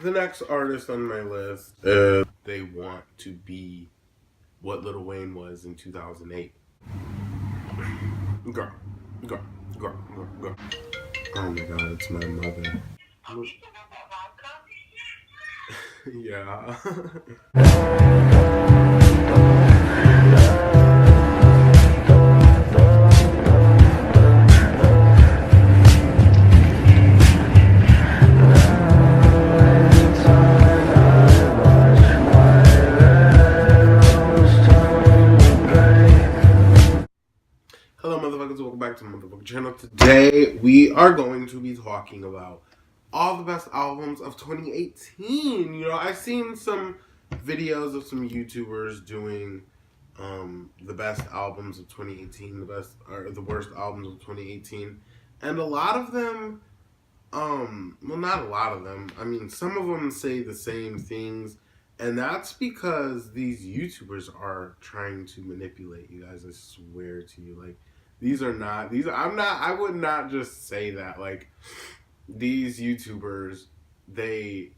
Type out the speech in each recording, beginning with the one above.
The next artist on my list is they want to be what Lil Wayne was in 2008. Girl, girl, girl. Oh my god, it's my mother. Yeah. Hello, motherfuckers. Welcome back to the motherfucking channel. Today, we are going to be talking about all the best albums of 2018. You know, I've seen some videos of some YouTubers doing the best albums of 2018, the best or the worst albums of 2018, and a lot of them, well, not a lot of them. I mean, some of them say the same things, and that's because these YouTubers are trying to manipulate you guys. I swear to you, like these are not these. I'm not. I would not just say that. Like these YouTubers, they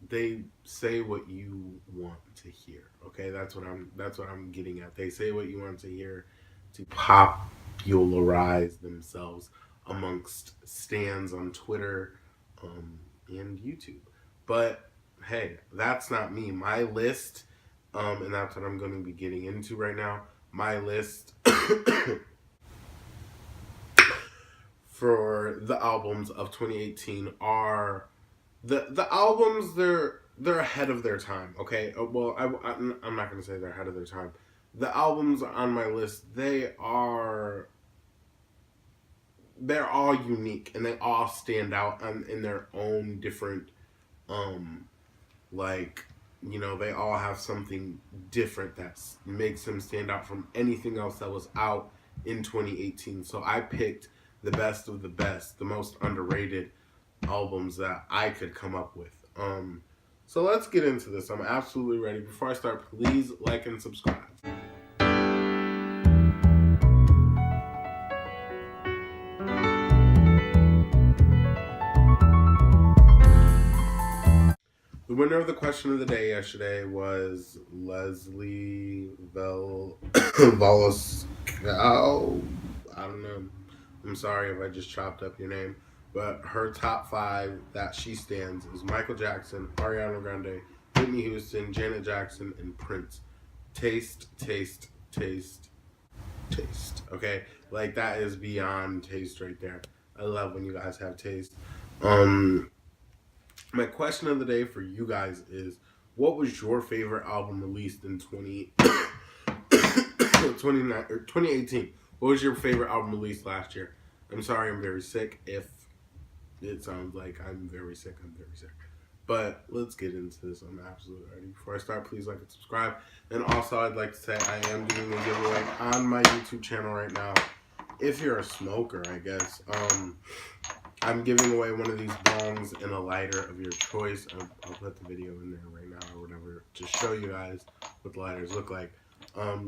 they say what you want to hear. Okay, that's what I'm getting at. They say what you want to hear to popularize themselves amongst stands on Twitter and YouTube. But hey, that's not me. My list, and that's what I'm going to be getting into right now. My list for the albums of 2018 are the albums they're ahead of their time. Okay, well I'm not gonna say they're ahead of their time. The albums on my list they're all unique and they all stand out in their own different um like they all have something different that makes them stand out from anything else that was out in 2018. So I picked the best of the best, the most underrated albums that I could come up with. So let's get into this. I'm absolutely ready. Before I start, please like and subscribe. The winner of the question of the day yesterday was Leslie Voloscow. I don't know. I'm sorry if I just chopped up your name. But her top five that she stands is Michael Jackson, Ariana Grande, Whitney Houston, Janet Jackson, and Prince. Taste, taste, taste, taste. Okay? Like that is beyond taste right there. I love when you guys have taste. Um my question of the day for you guys is what was your favorite album released in 2018? What was your favorite album released last year? I'm sorry, I'm very sick. If it sounds like I'm very sick, I'm very sick. But let's get into this. I'm absolutely ready. Before I start, please like and subscribe. And also, I'd like to say I am doing a giveaway on my YouTube channel right now. If you're a smoker, I guess. I'm giving away one of these bongs and a lighter of your choice. I'll put the video in there right now or whatever to show you guys what the lighters look like.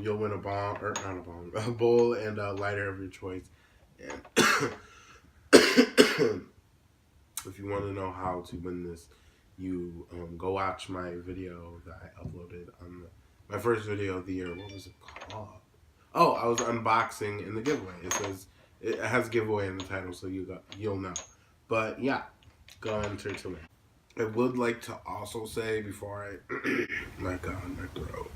You'll win a bong, or not a bong, a bowl and a lighter of your choice. And if you want to know how to win this, you go watch my video that I uploaded on my first video of the year. What was it called? Oh, I was unboxing in the giveaway. It has giveaway in the title, so you'll know. But yeah, go enter to win. I would like to also say before my God, my throat.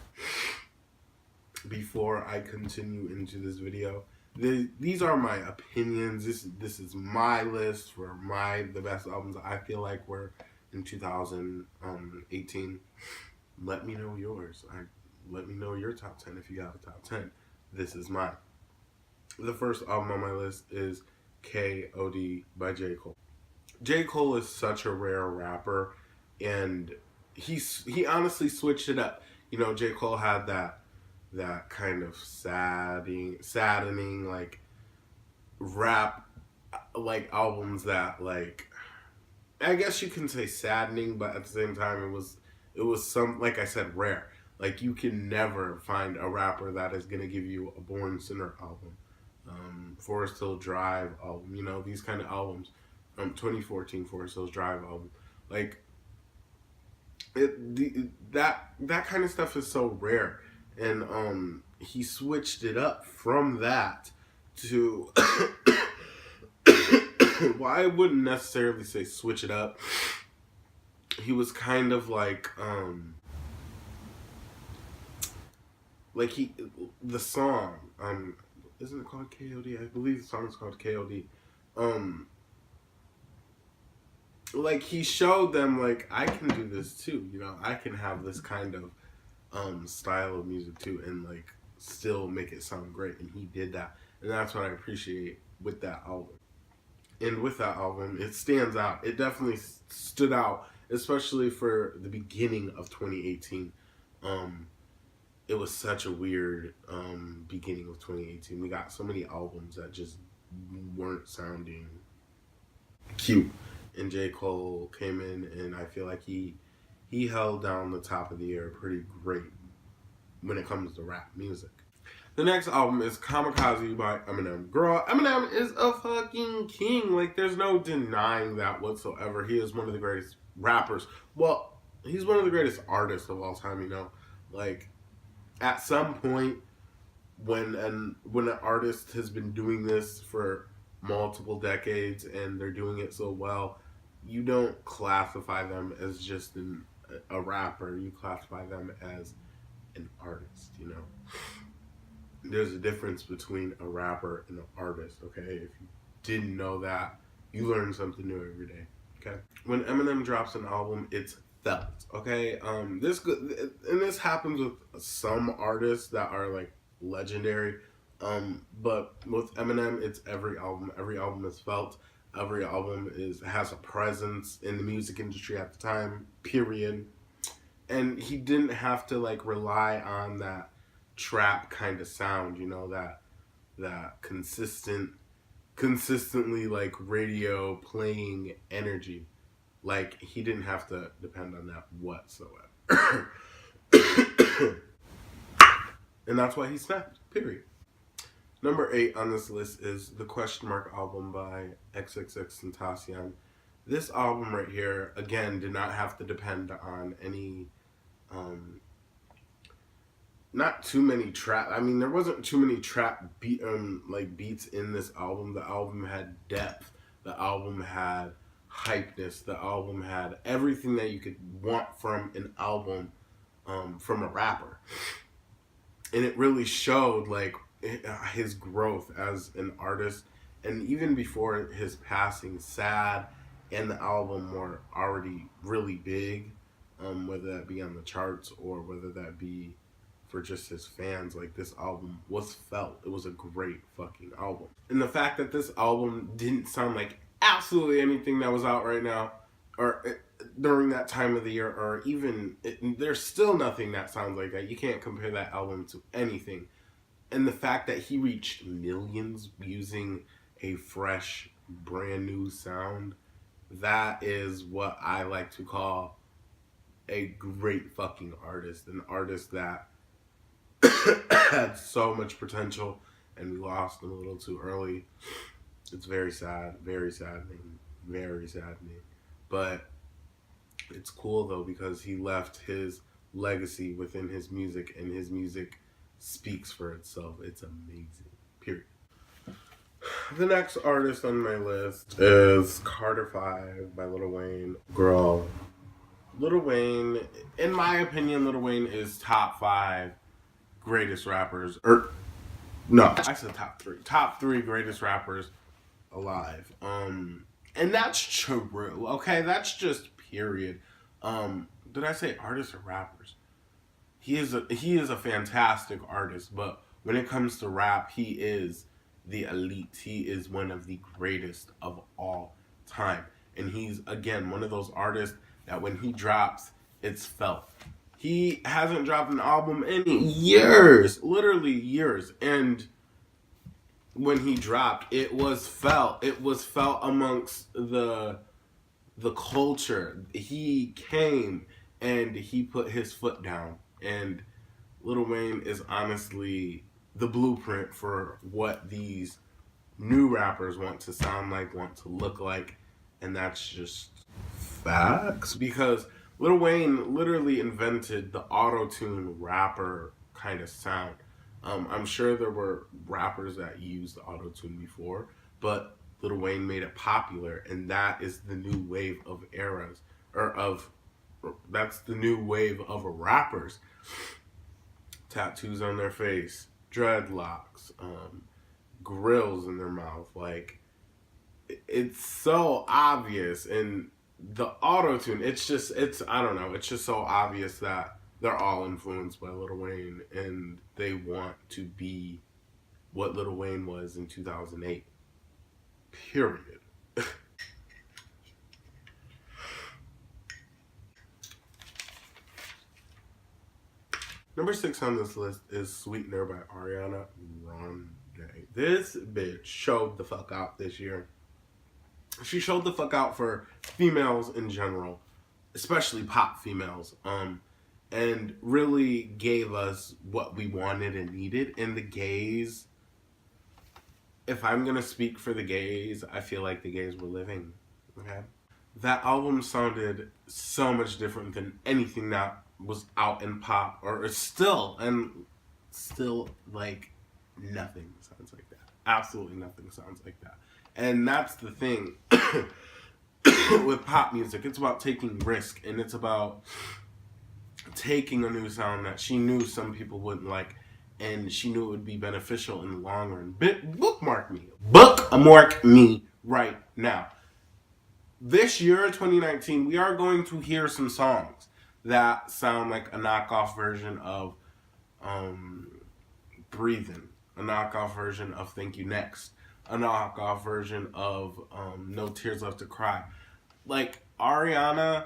Before I continue into this video, these are my opinions. This is my list for the best albums I feel like were in 2018. Let me know yours. Let me know your top 10 if you have a top 10. This is mine. The first album on my list is QOTD by J. Cole. J. Cole is such a rare rapper, and he honestly switched it up. J. Cole had that kind of saddening like rap like albums that like I guess you can say saddening, but at the same time it was some, like I said, rare. Like you can never find a rapper that is gonna give you a Born Sinner album, Forest Hill Drive album. These kind of albums. 2014 Forest Hills Drive album. Like that kind of stuff is so rare, and he switched it up from that to well, I wouldn't necessarily say switch it up. He was kind of like he the song isn't it called KOD? I believe the song is called KOD. Like he showed them like I can do this too, you know, I can have this kind of style of music too, and like still make it sound great, and he did that, and that's what I appreciate with that album. And with that album, it stands out. It definitely stood out, especially for the beginning of 2018. It was such a weird beginning of 2018. We got so many albums that just weren't sounding cute, and J. Cole came in, and I feel like he held down the top of the air pretty great when it comes to rap music. The next album is Kamikaze by Eminem. Girl, Eminem is a fucking king. Like, there's no denying that whatsoever. He is one of the greatest rappers. Well, he's one of the greatest artists of all time, you know. Like, at some point, when an artist has been doing this for multiple decades and they're doing it so well, you don't classify them as just a rapper. You classify them as an artist, you know. There's a difference between a rapper and an artist, okay? If you didn't know that, you learn something new every day, okay? When Eminem drops an album, it's felt, okay? This happens with some artists that are like legendary, but with Eminem, it's every album. Every album is felt. Every album has a presence in the music industry at the time, period. And he didn't have to like rely on that trap kind of sound, you know, that consistently like radio playing energy. Like, he didn't have to depend on that whatsoever. And that's why he snapped, period. Number 8 on this list is the Question Mark album by XXXTentacion. This album right here, again, did not have to depend on any not too many trap. I mean, there wasn't too many trap beats in this album. The album had depth. The album had hypeness. The album had everything that you could want from an album, from a rapper. And it really showed like his growth as an artist. And even before his passing, Sad and the album were already really big, whether that be on the charts or whether that be for just his fans. Like, this album was felt. It was a great fucking album. And the fact that this album didn't sound like absolutely anything that was out right now, or during that time of the year, or even, there's still nothing that sounds like that. You can't compare that album to anything. And the fact that he reached millions using a fresh, brand new sound, that is what I like to call a great fucking artist. An artist that had so much potential, and we lost him a little too early. It's very sad, very saddening, very saddening. But it's cool though, because he left his legacy within his music, and his music speaks for itself. It's amazing, period. The next artist on my list is Carter 5 by Lil Wayne. Girl, Lil Wayne, in my opinion, Lil Wayne is top 5 greatest rappers. No, I said top 3. Top 3 greatest rappers alive. And that's true, okay? That's just period. Did I say artists or rappers? He is a fantastic artist, but when it comes to rap, he is the elite. He is one of the greatest of all time. And he's, again, one of those artists that when he drops, it's felt. He hasn't dropped an album in years, literally years. And when he dropped, it was felt. It was felt amongst the culture. He came and he put his foot down. And Lil Wayne is honestly the blueprint for what these new rappers want to sound like, want to look like. And that's just facts. Because Lil Wayne literally invented the auto-tune rapper kind of sound. I'm sure there were rappers that used auto-tune before, but Lil Wayne made it popular, and that is the new wave of eras, or of that's the new wave of rappers. Tattoos on their face, dreadlocks, grills in their mouth. Like, it's so obvious. And the auto tune, I don't know, it's just so obvious that they're all influenced by Lil Wayne and they want to be what Lil Wayne was in 2008. Period. Number 6 on this list is Sweetener by Ariana Grande. This bitch showed the fuck out this year. She showed the fuck out for females in general, especially pop females, and really gave us what we wanted and needed. And the gays, if I'm gonna speak for the gays, I feel like the gays were living. Okay, that album sounded so much different than anything that was out in pop, or is still, and still, like, nothing sounds like that. Absolutely nothing sounds like that. And that's the thing with pop music. It's about taking risk, and it's about taking a new sound that she knew some people wouldn't like, and she knew it would be beneficial in the long run. Bookmark me right now. This year, 2019, we are going to hear some songs that sound like a knockoff version of Breathin', a knockoff version of Thank You Next, a knockoff version of No Tears Left to Cry. Like, Ariana,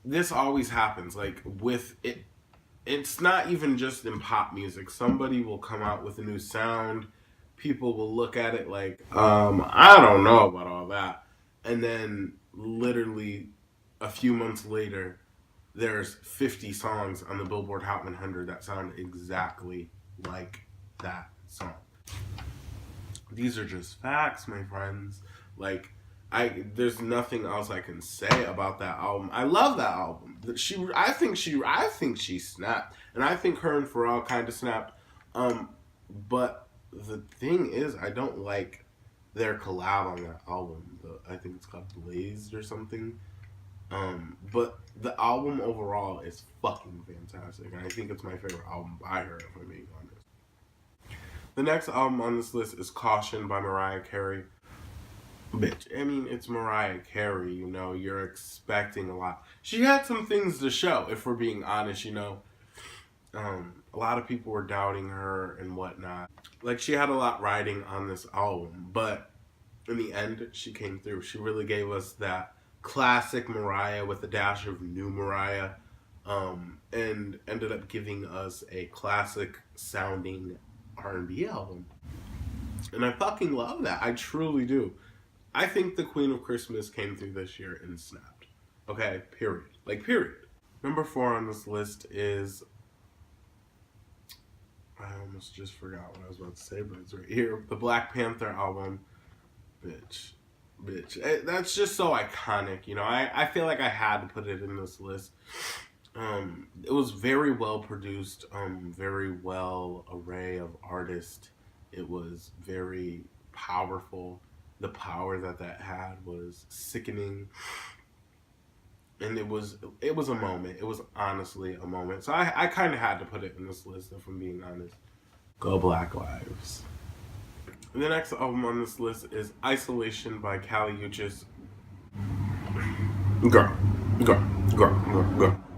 this always happens. Like, with it, it's not even just in pop music. Somebody will come out with a new sound. People will look at it like, I don't know about all that. And then literally a few months later, there's 50 songs on the Billboard Hot 100 that sound exactly like that song. These are just facts, my friends. Like, there's nothing else I can say about that album. I love that album. I think she snapped, and I think her and Pharrell kind of snapped. But the thing is, I don't like their collab on that album. I think it's called Blazed or something. But the album overall is fucking fantastic, and I think it's my favorite album by her, if I'm being honest. The next album on this list is Caution by Mariah Carey. Bitch, I mean, it's Mariah Carey, you know, you're expecting a lot. She had some things to show, if we're being honest, you know. A lot of people were doubting her and whatnot. Like, she had a lot riding on this album, but in the end, she came through. She really gave us that classic Mariah with a dash of new Mariah, and ended up giving us a classic sounding R&B album. And I fucking love that. I truly do. I think the Queen of Christmas came through this year and snapped. Okay, period. Like, period. Number 4 on this list is... I almost just forgot what I was about to say, but it's right here. The Black Panther album. Bitch. That's just so iconic, you know. I feel like I had to put it in this list. It was very well produced, very well array of artists. It was very powerful. The power that had was sickening. And it was a moment. It was honestly a moment. So I kind of had to put it in this list, if I'm being honest. Go Black Lives. The next album on this list is Isolation by Kali Uchis. Girl.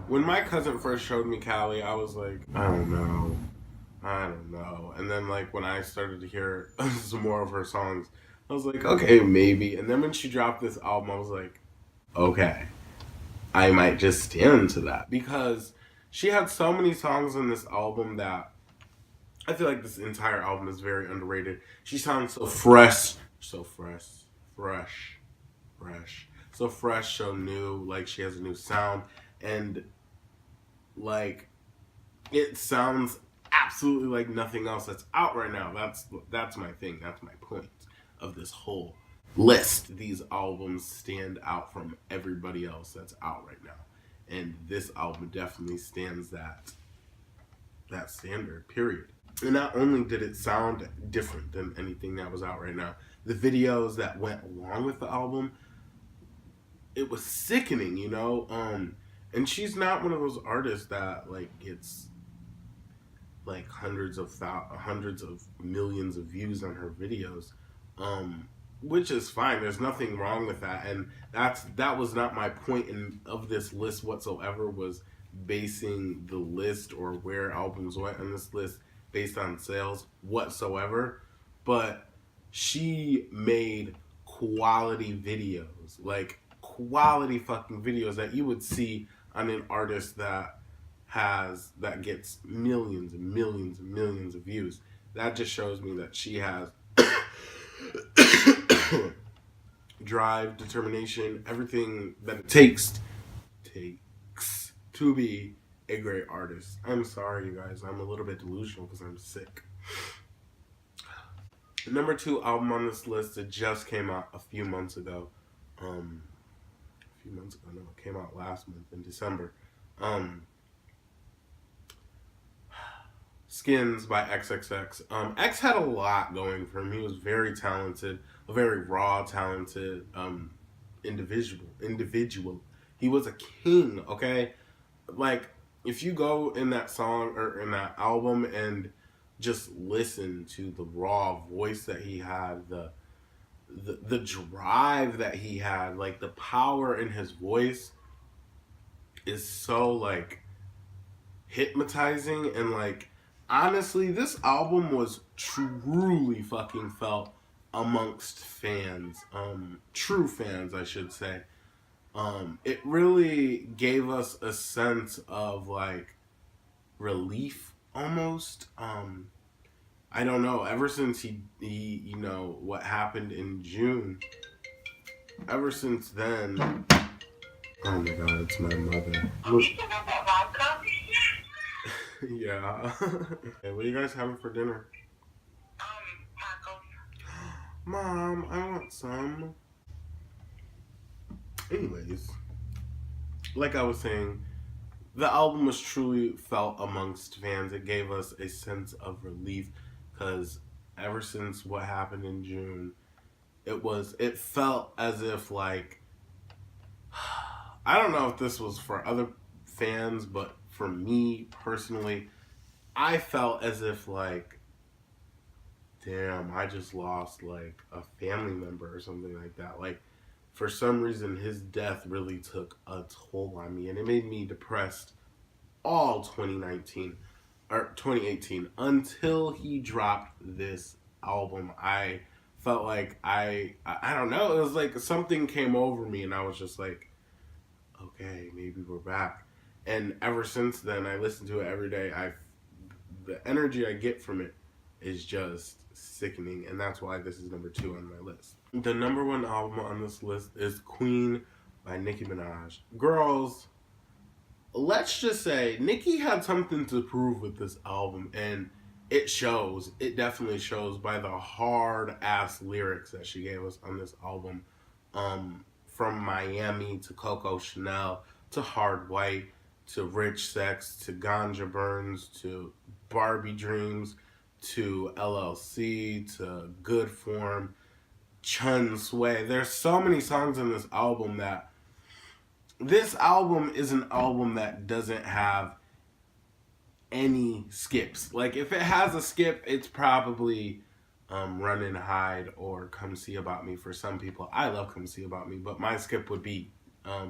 When my cousin first showed me Kali, I was like, I don't know. And then, like, when I started to hear some more of her songs, I was like, okay, maybe. And then when she dropped this album, I was like, okay, I might just stand to that. Because she had so many songs on this album that I feel like this entire album is very underrated. She sounds so fresh, so new. Like, she has a new sound, and like, it sounds absolutely like nothing else that's out right now. That's my thing. That's my point of this whole list, these albums stand out from everybody else that's out right now. And this album definitely stands that standard, period. And not only did it sound different than anything that was out right now, the videos that went along with the album, it was sickening, you know? And she's not one of those artists that like gets like hundreds of millions of views on her videos, which is fine. There's nothing wrong with that, and that was not my point of this list whatsoever. Was basing the list or where albums went on this list based on sales whatsoever, but she made quality videos, like quality fucking videos that you would see on an artist that gets millions and millions and millions of views. That just shows me that she has drive, determination, everything that it takes to be a great artist. I'm sorry, you guys. I'm a little bit delusional because I'm sick. Number 2 album on this list, it just came out a few months ago. No, it came out last month in December. Skins by XXX. X had a lot going for him. He was very talented, a very raw, talented individual. He was a king, okay? Like, if you go in that song or in that album and just listen to the raw voice that he had, the drive that he had, like the power in his voice is so like hypnotizing. And like, honestly, this album was truly fucking felt amongst fans, true fans, I should say. It really gave us a sense of like relief almost. I don't know, ever since he you know, what happened in June, ever since then, oh my god, it's my mother. Yeah. Hey, what are you guys having for dinner? Mom, I want some. Anyways, like I was saying, the album was truly felt amongst fans. It gave us a sense of relief because ever since what happened in June, it felt as if like, I don't know if this was for other fans, but for me personally, I felt as if like, damn, I just lost like a family member or something like that. Like, for some reason, his death really took a toll on me, and it made me depressed all 2019 or 2018 until he dropped this album. I felt like I don't know, it was like something came over me, and I was just like, okay, maybe we're back. And ever since then, I listen to it every day. The energy I get from it is just sickening, and that's why this is number 2 on my list. The number 1 album on this list is Queen by Nicki Minaj. Girls, let's just say Nicki had something to prove with this album, and it shows. It definitely shows by the hard ass lyrics that she gave us on this album. From Miami to Coco Chanel to Hard White to Rich Sex to Ganja Burns to Barbie Dreams to LLC to Good Form, Chun Sway. There's so many songs in this album that this album is an album that doesn't have any skips. Like, if it has a skip, it's probably Run and Hide or Come See About Me for some people. I love Come See About Me, but my skip would be, I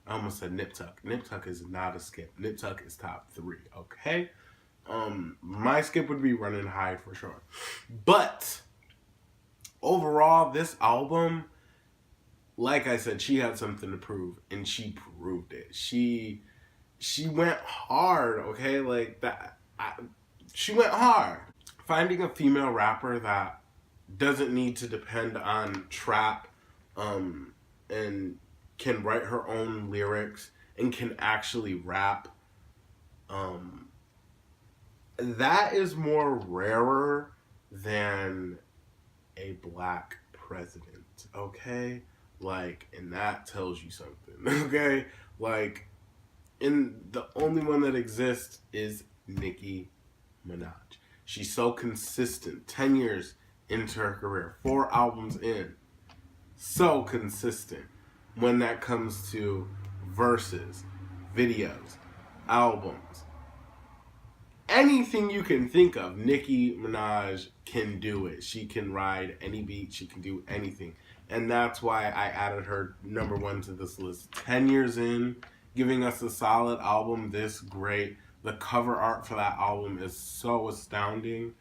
almost said Nip Tuck. Nip Tuck is not a skip. Nip Tuck is top 3, okay? My skip would be Run and Hide for sure. But overall, this album, like I said, she had something to prove, and she proved it. She went hard, okay? Like that. She went hard. Finding a female rapper that doesn't need to depend on trap, and can write her own lyrics and can actually rap, that is more rarer than a black president. okay? Like, and that tells you something, okay? Like, and the only one that exists is Nicki Minaj. She's so consistent. 10 years into her career, 4 albums in, so consistent when that comes to verses, videos, albums. Anything you can think of, Nicki Minaj can do it. She can ride any beat. She can do anything. And that's why I added her number 1 to this list. 10 years in, giving us a solid album this great. The cover art for that album is so astounding.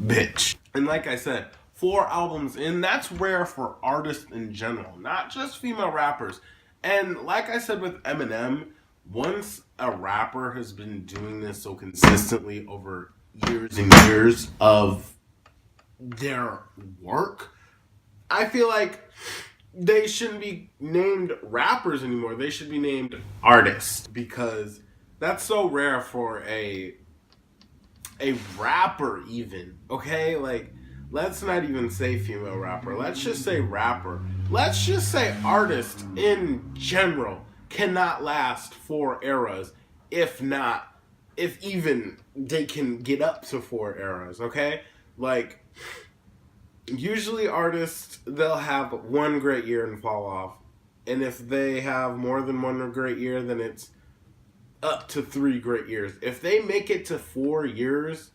Bitch. And like I said, 4 albums in, that's rare for artists in general, not just female rappers. And like I said with Eminem, once a rapper has been doing this so consistently over years and years of their work, I feel like they shouldn't be named rappers anymore. They should be named artists, because that's so rare for a rapper even, okay? Like, let's not even say female rapper. Let's just say rapper. Let's just say artist in general cannot last 4 eras, if even they can get up to 4 eras, okay? Like, usually artists, they'll have 1 great year and fall off. And if they have more than 1 great year, then it's up to 3 great years. If they make it to 4 years,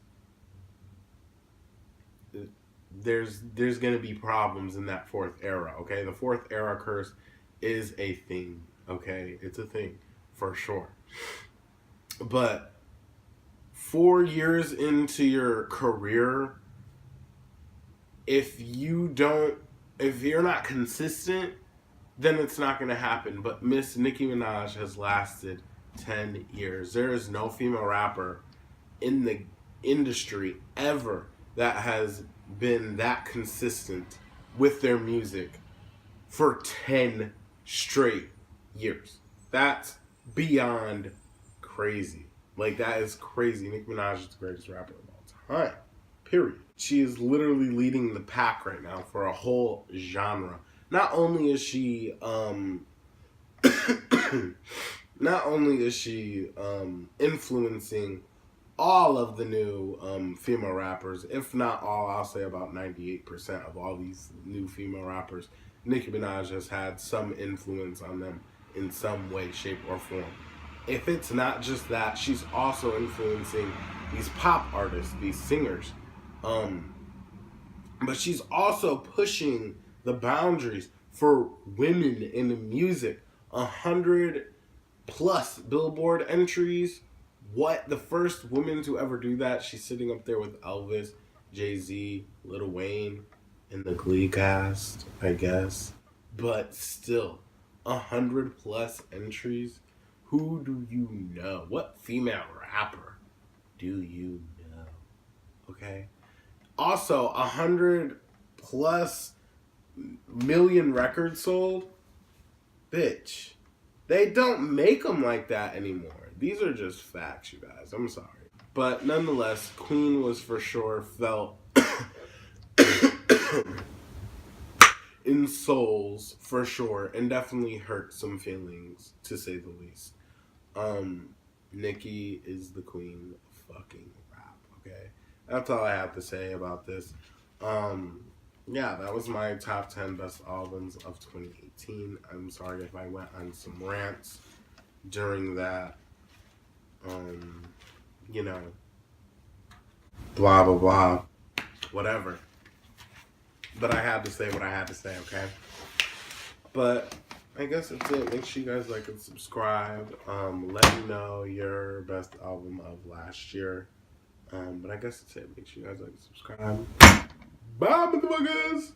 there's going to be problems in that 4th era, okay? The 4th era curse is a thing, okay? It's a thing, for sure. But 4 years into your career, if you're not consistent, then it's not going to happen. But Miss Nicki Minaj has lasted 10 years. There is no female rapper in the industry ever that has been that consistent with their music for 10 straight years. That's beyond crazy. Like, that is crazy. Nicki Minaj is the greatest rapper of all time. Period. She is literally leading the pack right now for a whole genre. Not only is she influencing all of the new female rappers, if not all, I'll say about 98% of all these new female rappers, Nicki Minaj has had some influence on them in some way, shape, or form. If it's not just that, she's also influencing these pop artists, these singers. But she's also pushing the boundaries for women in the music. 100+ Billboard entries. What? The first woman to ever do that? She's sitting up there with Elvis, Jay-Z, Lil Wayne, in the Glee cast, I guess. But still, 100+ entries. Who do you know? What female rapper do you know? Okay? Also, 100+ million records sold. Bitch. They don't make them like that anymore. These are just facts, you guys. I'm sorry. But nonetheless, Queen was for sure felt in souls, for sure, and definitely hurt some feelings, to say the least. Nicki is the queen of fucking rap, okay? That's all I have to say about this. Yeah, that was my top 10 best albums of 2018. I'm sorry if I went on some rants during that, blah, blah, blah, whatever. But I had to say what I had to say, okay? But I guess that's it. Make sure you guys like and subscribe. Let me know your best album of last year. But I guess that's it. Make sure you guys like and subscribe. Bye, motherfuckers!